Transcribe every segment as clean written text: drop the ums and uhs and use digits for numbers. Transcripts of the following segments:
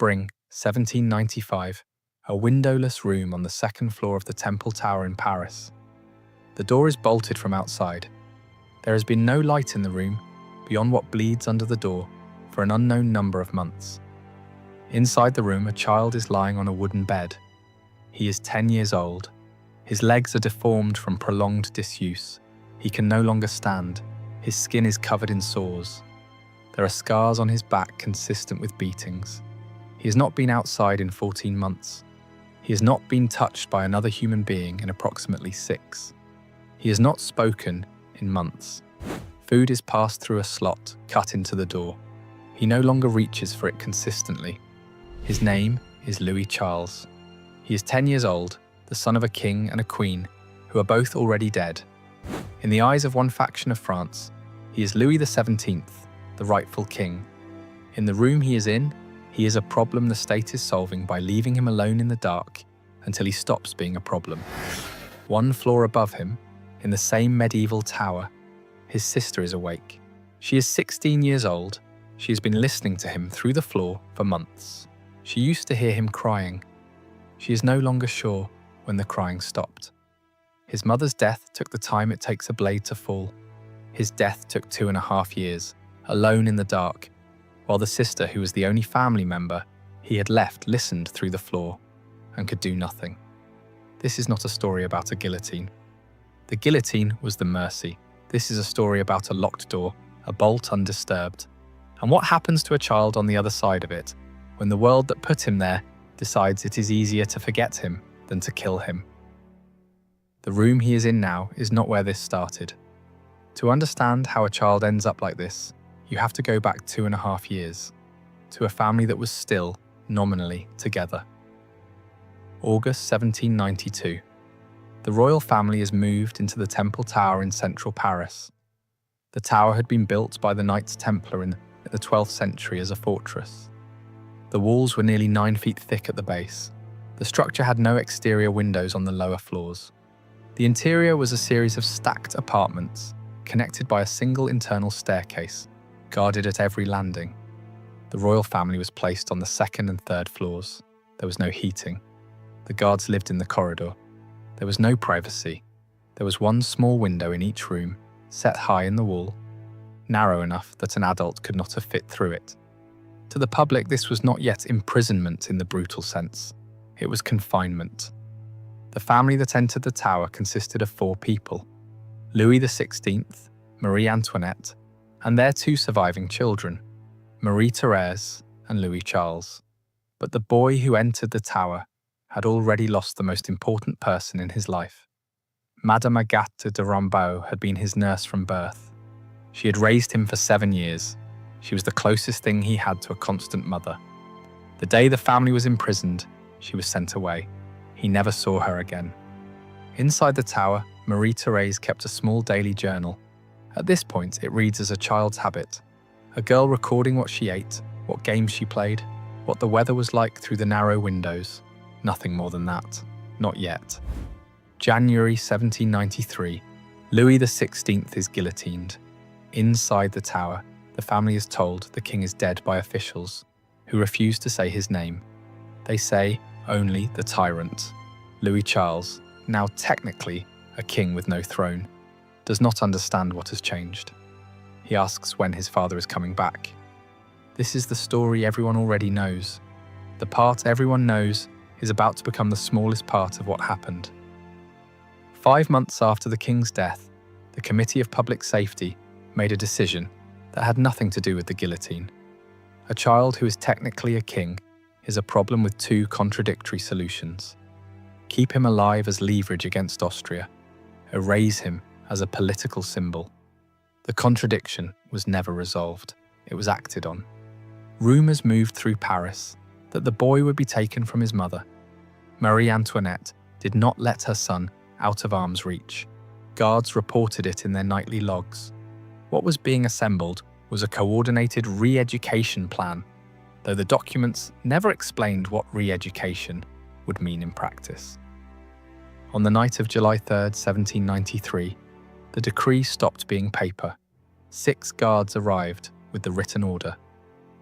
Spring, 1795, a windowless room on the second floor of the Temple Tower in Paris. The door is bolted from outside. There has been no light in the room beyond what bleeds under the door for an unknown number of months. Inside the room, a child is lying on a wooden bed. He is 10 years old. His legs are deformed from prolonged disuse. He can no longer stand. His skin is covered in sores. There are scars on his back consistent with beatings. He has not been outside in 14 months. He has not been touched by another human being in approximately 6. He has not spoken in months. Food is passed through a slot cut into the door. He no longer reaches for it consistently. His name is Louis Charles. He is 10 years old, the son of a king and a queen, who are both already dead. In the eyes of one faction of France, he is Louis XVII, the rightful king. In the room he is in, he is a problem the state is solving by leaving him alone in the dark until he stops being a problem. One floor above him, in the same medieval tower, his sister is awake. She is 16 years old. She has been listening to him through the floor for months. She used to hear him crying. She is no longer sure when the crying stopped. His mother's death took the time it takes a blade to fall. His death took 2.5 years, alone in the dark, while the sister, who was the only family member he had left, listened through the floor and could do nothing. This is not a story about a guillotine. The guillotine was the mercy. This is a story about a locked door, a bolt undisturbed. And what happens to a child on the other side of it when the world that put him there decides it is easier to forget him than to kill him? The room he is in now is not where this started. To understand how a child ends up like this, you have to go back 2.5 years, to a family that was still, nominally, together. August 1792. The royal family is moved into the Temple Tower in central Paris. The tower had been built by the Knights Templar in the 12th century as a fortress. The walls were nearly 9 feet thick at the base. The structure had no exterior windows on the lower floors. The interior was a series of stacked apartments, connected by a single internal staircase, guarded at every landing. The royal family was placed on the 2nd and 3rd floors. There was no heating. The guards lived in the corridor. There was no privacy. There was one small window in each room, set high in the wall, narrow enough that an adult could not have fit through it. To the public, this was not yet imprisonment in the brutal sense. It was confinement. The family that entered the tower consisted of 4 people: Louis XVI, Marie Antoinette, and their 2 surviving children, Marie-Thérèse and Louis Charles. But the boy who entered the tower had already lost the most important person in his life. Madame Agathe de Rambaud had been his nurse from birth. She had raised him for 7 years. She was the closest thing he had to a constant mother. The day the family was imprisoned, she was sent away. He never saw her again. Inside the tower, Marie-Thérèse kept a small daily journal. At this point, it reads as a child's habit. A girl recording what she ate, what games she played, what the weather was like through the narrow windows. Nothing more than that. Not yet. January 1793. Louis XVI is guillotined. Inside the tower, the family is told the king is dead by officials, who refuse to say his name. They say only the tyrant. Louis Charles, now technically a king with no throne, does not understand what has changed. He asks when his father is coming back. This is the story everyone already knows. The part everyone knows is about to become the smallest part of what happened. 5 months after the king's death, the Committee of Public Safety made a decision that had nothing to do with the guillotine. A child who is technically a king is a problem with 2 contradictory solutions. Keep him alive as leverage against Austria. Erase him as a political symbol. The contradiction was never resolved. It was acted on. Rumours moved through Paris that the boy would be taken from his mother. Marie Antoinette did not let her son out of arm's reach. Guards reported it in their nightly logs. What was being assembled was a coordinated re-education plan, though the documents never explained what re-education would mean in practice. On the night of July 3rd, 1793, the decree stopped being paper. 6 guards arrived with the written order.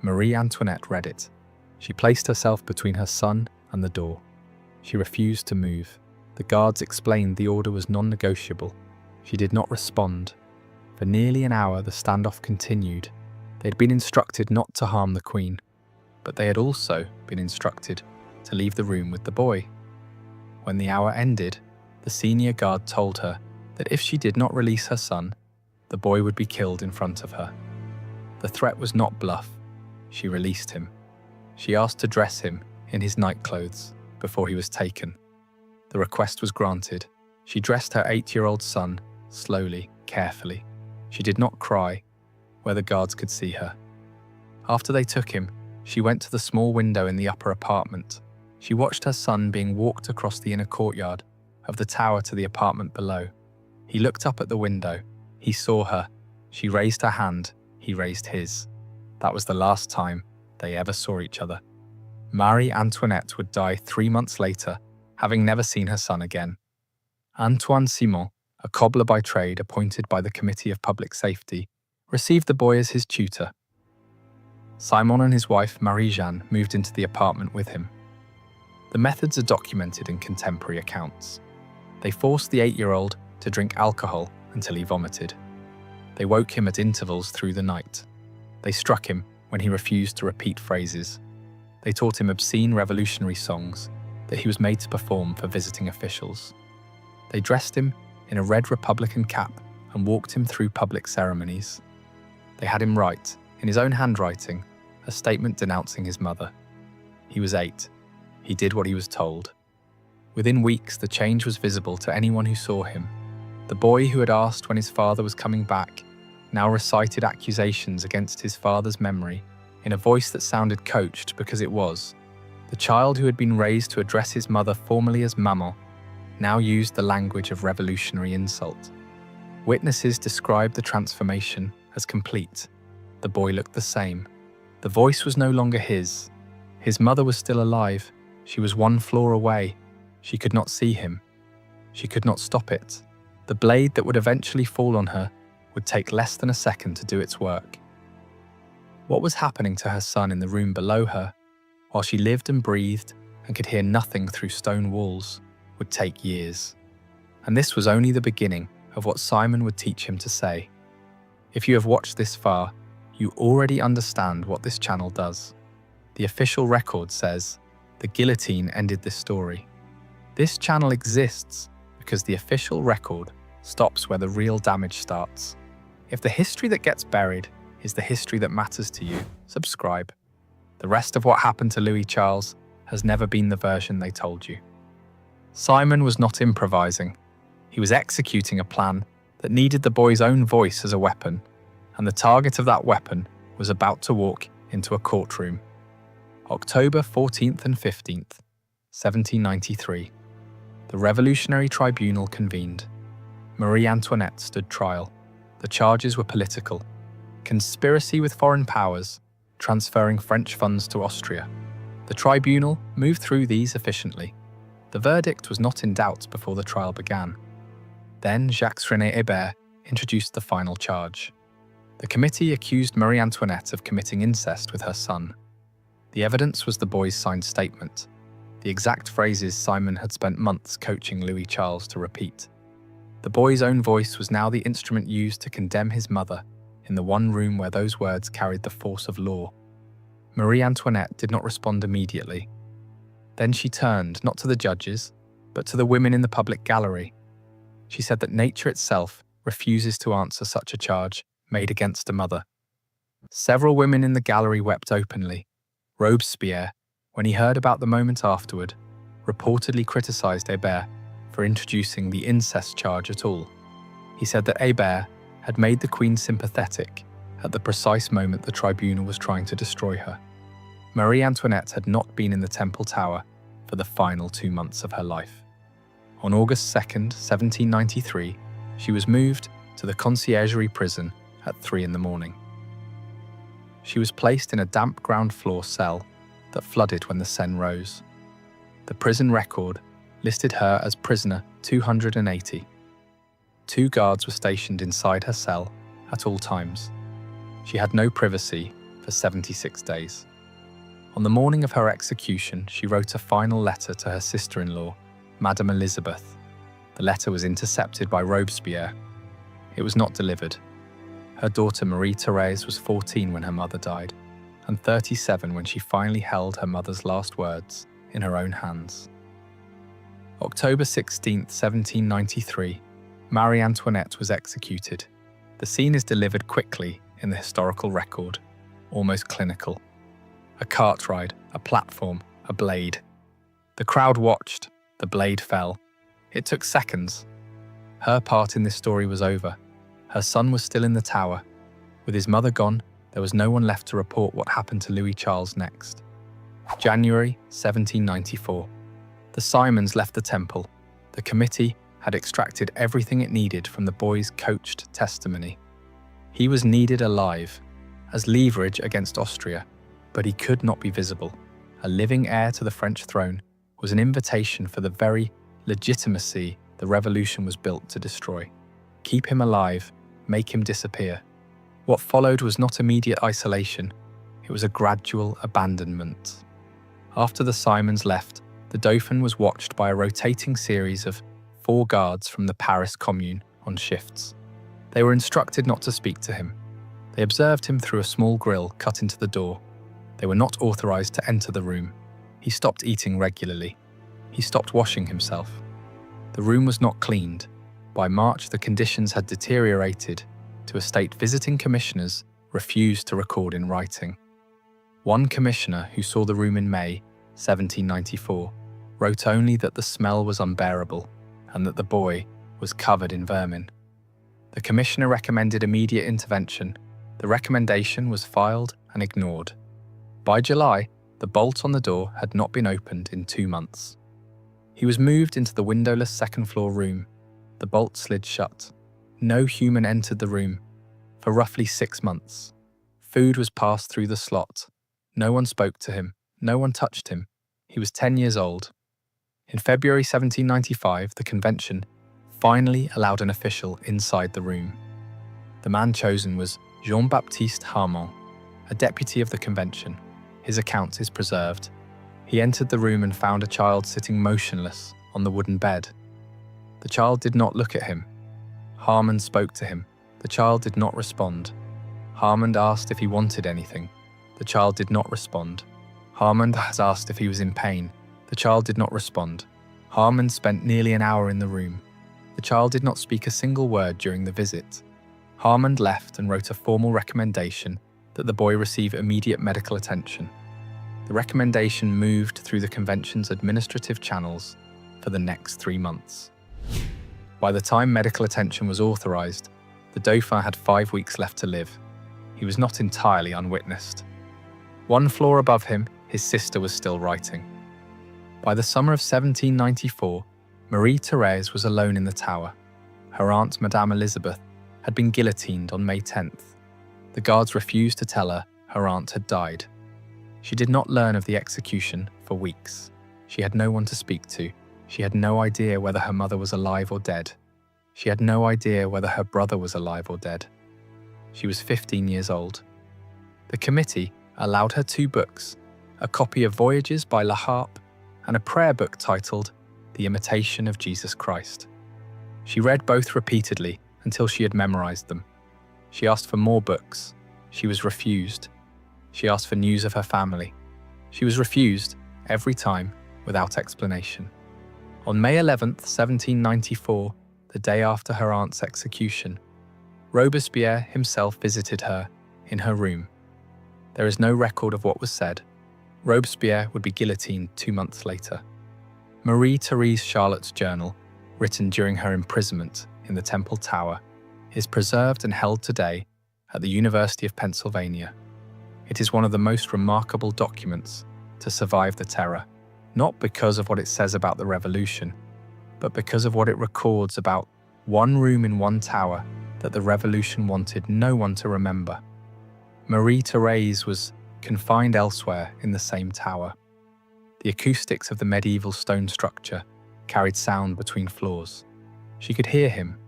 Marie Antoinette read it. She placed herself between her son and the door. She refused to move. The guards explained the order was non-negotiable. She did not respond. For nearly an hour, the standoff continued. They had been instructed not to harm the Queen, but they had also been instructed to leave the room with the boy. When the hour ended, the senior guard told her that if she did not release her son, the boy would be killed in front of her. The threat was not bluff. She released him. She asked to dress him in his nightclothes before he was taken. The request was granted. She dressed her 8-year-old son slowly, carefully. She did not cry where the guards could see her. After they took him, she went to the small window in the upper apartment. She watched her son being walked across the inner courtyard of the tower to the apartment below. He looked up at the window. He saw her. She raised her hand. He raised his. That was the last time they ever saw each other. Marie-Antoinette would die 3 months later, having never seen her son again. Antoine Simon, a cobbler by trade appointed by the Committee of Public Safety, received the boy as his tutor. Simon and his wife Marie-Jeanne moved into the apartment with him. The methods are documented in contemporary accounts. They forced the 8-year-old to drink alcohol until he vomited. They woke him at intervals through the night. They struck him when he refused to repeat phrases. They taught him obscene revolutionary songs that he was made to perform for visiting officials. They dressed him in a red Republican cap and walked him through public ceremonies. They had him write, in his own handwriting, a statement denouncing his mother. He was 8. He did what he was told. Within weeks, the change was visible to anyone who saw him. The boy who had asked when his father was coming back now recited accusations against his father's memory in a voice that sounded coached because it was. The child who had been raised to address his mother formally as maman now used the language of revolutionary insult. Witnesses described the transformation as complete. The boy looked the same. The voice was no longer his. His mother was still alive. She was 1 floor away. She could not see him. She could not stop it. The blade that would eventually fall on her would take less than a second to do its work. What was happening to her son in the room below her, while she lived and breathed and could hear nothing through stone walls, would take years. And this was only the beginning of what Simon would teach him to say. If you have watched this far, you already understand what this channel does. The official record says, the guillotine ended this story. This channel exists because the official record stops where the real damage starts. If the history that gets buried is the history that matters to you, subscribe. The rest of what happened to Louis Charles has never been the version they told you. Simon was not improvising. He was executing a plan that needed the boy's own voice as a weapon, and the target of that weapon was about to walk into a courtroom. October 14th and 15th, 1793. The Revolutionary Tribunal convened. Marie-Antoinette stood trial. The charges were political. Conspiracy with foreign powers, transferring French funds to Austria. The tribunal moved through these efficiently. The verdict was not in doubt before the trial began. Then Jacques-René Hébert introduced the final charge. The committee accused Marie-Antoinette of committing incest with her son. The evidence was the boy's signed statement, the exact phrases Simon had spent months coaching Louis Charles to repeat. The boy's own voice was now the instrument used to condemn his mother in the one room where those words carried the force of law. Marie-Antoinette did not respond immediately. Then she turned not to the judges, but to the women in the public gallery. She said that nature itself refuses to answer such a charge made against a mother. Several women in the gallery wept openly. Robespierre, when he heard about the moment afterward, reportedly criticised Hébert for introducing the incest charge at all. He said that Hébert had made the Queen sympathetic at the precise moment the tribunal was trying to destroy her. Marie-Antoinette had not been in the Temple Tower for the final 2 months of her life. On August 2nd, 1793, she was moved to the Conciergerie prison at 3 a.m. She was placed in a damp ground floor cell that flooded when the Seine rose. The prison record listed her as prisoner 280. 2 guards were stationed inside her cell at all times. She had no privacy for 76 days. On the morning of her execution, she wrote a final letter to her sister-in-law, Madame Elizabeth. The letter was intercepted by Robespierre. It was not delivered. Her daughter Marie-Thérèse was 14 when her mother died, and 37 when she finally held her mother's last words in her own hands. October 16, 1793, Marie Antoinette was executed. The scene is delivered quickly in the historical record, almost clinical. A cart ride, a platform, a blade. The crowd watched, the blade fell. It took seconds. Her part in this story was over. Her son was still in the tower. With his mother gone, there was no one left to report what happened to Louis Charles next. January 1794. The Simons left the temple. The committee had extracted everything it needed from the boy's coached testimony. He was needed alive, as leverage against Austria, but he could not be visible. A living heir to the French throne was an invitation for the very legitimacy the revolution was built to destroy. Keep him alive, make him disappear. What followed was not immediate isolation, it was a gradual abandonment. After the Simons left, the Dauphin was watched by a rotating series of 4 guards from the Paris Commune on shifts. They were instructed not to speak to him. They observed him through a small grille cut into the door. They were not authorized to enter the room. He stopped eating regularly. He stopped washing himself. The room was not cleaned. By March, the conditions had deteriorated to a state visiting commissioners refused to record in writing. One commissioner who saw the room in May 1794 wrote only that the smell was unbearable and that the boy was covered in vermin. The commissioner recommended immediate intervention. The recommendation was filed and ignored. By July, the bolt on the door had not been opened in 2 months. He was moved into the windowless second-floor room. The bolt slid shut. No human entered the room for roughly 6 months. Food was passed through the slot. No one spoke to him. No one touched him. He was 10 years old. In February 1795, the convention finally allowed an official inside the room. The man chosen was Jean-Baptiste Harmon, a deputy of the convention. His account is preserved. He entered the room and found a child sitting motionless on the wooden bed. The child did not look at him. Harmon spoke to him. The child did not respond. Harmon asked if he wanted anything. The child did not respond. Harmon has asked if he was in pain. The child did not respond. Harmon spent nearly an hour in the room. The child did not speak a single word during the visit. Harmon left and wrote a formal recommendation that the boy receive immediate medical attention. The recommendation moved through the convention's administrative channels for the next 3 months. By the time medical attention was authorized, the Dauphin had 5 weeks left to live. He was not entirely unwitnessed. 1 floor above him, his sister was still writing. By the summer of 1794, Marie-Thérèse was alone in the tower. Her aunt, Madame Elizabeth, had been guillotined on May 10th. The guards refused to tell her aunt had died. She did not learn of the execution for weeks. She had no one to speak to. She had no idea whether her mother was alive or dead. She had no idea whether her brother was alive or dead. She was 15 years old. The committee allowed her 2 books, a copy of Voyages by La Harpe and a prayer book titled The Imitation of Jesus Christ. She read both repeatedly until she had memorized them. She asked for more books. She was refused. She asked for news of her family. She was refused every time without explanation. On May 11th, 1794, the day after her aunt's execution, Robespierre himself visited her in her room. There is no record of what was said. Robespierre would be guillotined 2 months later. Marie-Thérèse Charlotte's journal, written during her imprisonment in the Temple Tower, is preserved and held today at the University of Pennsylvania. It is one of the most remarkable documents to survive the terror, not because of what it says about the revolution, but because of what it records about one room in one tower that the revolution wanted no one to remember. Marie-Thérèse was confined elsewhere in the same tower. The acoustics of the medieval stone structure carried sound between floors. She could hear him.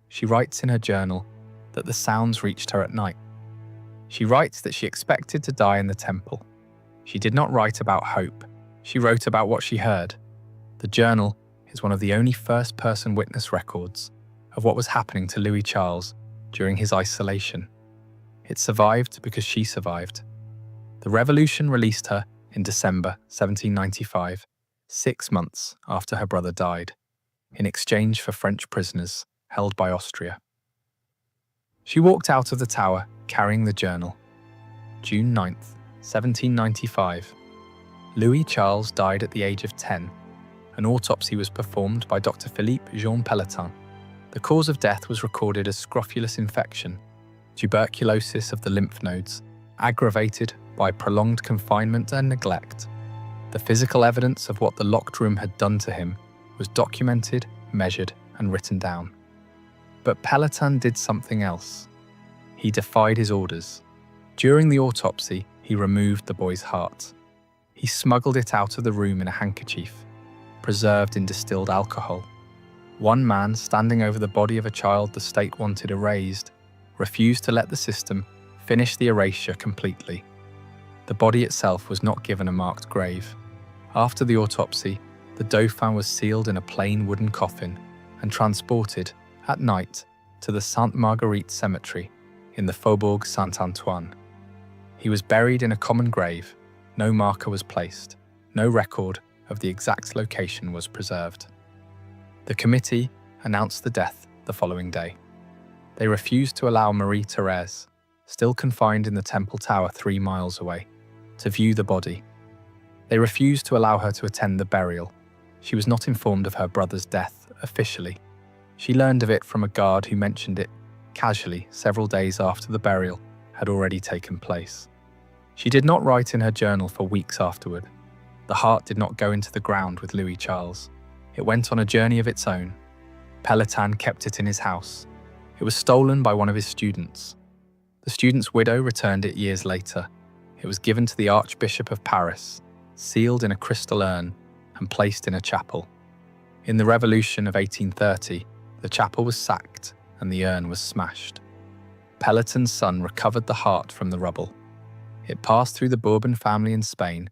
She writes in her journal that the sounds reached her at night. She writes that she expected to die in the temple. She did not write about hope. She wrote about what she heard. The journal is one of the only first-person witness records of what was happening to Louis Charles during his isolation. It survived because she survived. The revolution released her in December 1795, 6 months after her brother died, in exchange for French prisoners held by Austria. She walked out of the tower carrying the journal. June 9th, 1795. Louis Charles died at the age of 10. An autopsy was performed by Dr. Philippe Jean Pelletan. The cause of death was recorded as scrofulous infection, tuberculosis of the lymph nodes, aggravated by prolonged confinement and neglect. The physical evidence of what the locked room had done to him was documented, measured, and written down. But Pelletan did something else. He defied his orders. During the autopsy, he removed the boy's heart. He smuggled it out of the room in a handkerchief, preserved in distilled alcohol. One man, standing over the body of a child the state wanted erased, refused to let the system finish the erasure completely. The body itself was not given a marked grave. After the autopsy, the Dauphin was sealed in a plain wooden coffin and transported, at night, to the Sainte Marguerite cemetery in the Faubourg Saint-Antoine. He was buried in a common grave. No marker was placed. No record of the exact location was preserved. The committee announced the death the following day. They refused to allow Marie-Thérèse, still confined in the Temple Tower 3 miles away, to view the body. They refused to allow her to attend the burial. She was not informed of her brother's death officially. She learned of it from a guard who mentioned it casually several days after the burial had already taken place. She did not write in her journal for weeks afterward. The heart did not go into the ground with Louis Charles. It went on a journey of its own. Pelletan kept it in his house. It was stolen by one of his students. The student's widow returned it years later. It was given to the Archbishop of Paris, sealed in a crystal urn, and placed in a chapel. In the Revolution of 1830, the chapel was sacked and the urn was smashed. Pelletan's son recovered the heart from the rubble. It passed through the Bourbon family in Spain,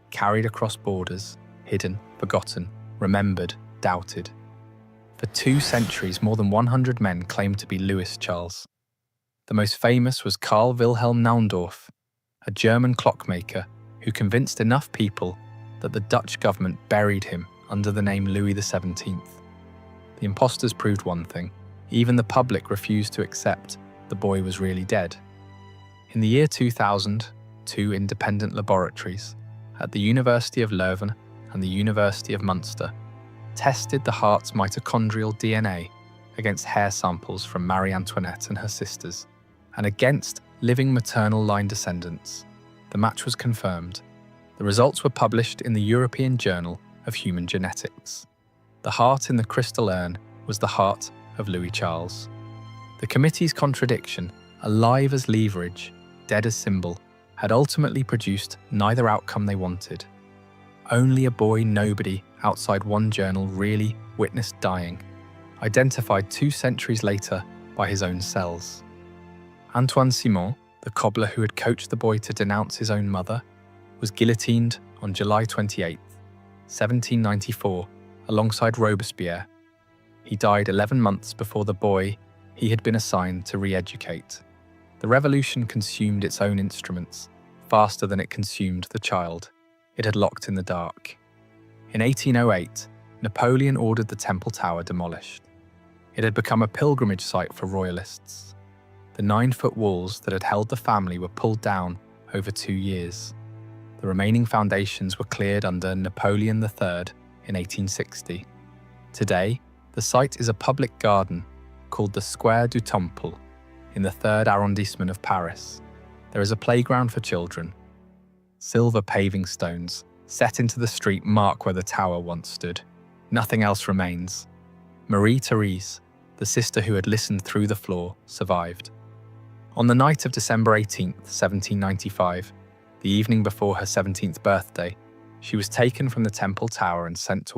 carried across borders, hidden, forgotten, remembered, doubted. For 2 centuries, more than 100 men claimed to be Louis Charles. The most famous was Karl Wilhelm Naundorff, a German clockmaker who convinced enough people that the Dutch government buried him under the name Louis XVII. The imposters proved one thing: even the public refused to accept the boy was really dead. In the year 2000, 2 independent laboratories at the University of Leuven and the University of Munster tested the heart's mitochondrial DNA against hair samples from Marie Antoinette and her sisters, and against living maternal line descendants. The match was confirmed. The results were published in the European Journal of Human Genetics. The heart in the crystal urn was the heart of Louis Charles. The committee's contradiction, alive as leverage, dead as symbol, had ultimately produced neither outcome they wanted. Only a boy nobody outside one journal really witnessed dying, identified 2 centuries later by his own cells. Antoine Simon, the cobbler who had coached the boy to denounce his own mother, was guillotined on July 28, 1794, alongside Robespierre. He died 11 months before the boy he had been assigned to re-educate. The revolution consumed its own instruments, faster than it consumed the child it had locked in the dark. In 1808, Napoleon ordered the Temple Tower demolished. It had become a pilgrimage site for royalists. The 9-foot walls that had held the family were pulled down over 2 years. The remaining foundations were cleared under Napoleon III in 1860. Today, the site is a public garden called the Square du Temple in the 3rd arrondissement of Paris. There is a playground for children. Silver paving stones set into the street mark where the tower once stood. Nothing else remains. Marie-Thérèse, the sister who had listened through the floor, survived. On the night of December 18, 1795, the evening before her 17th birthday, she was taken from the Temple Tower and sent to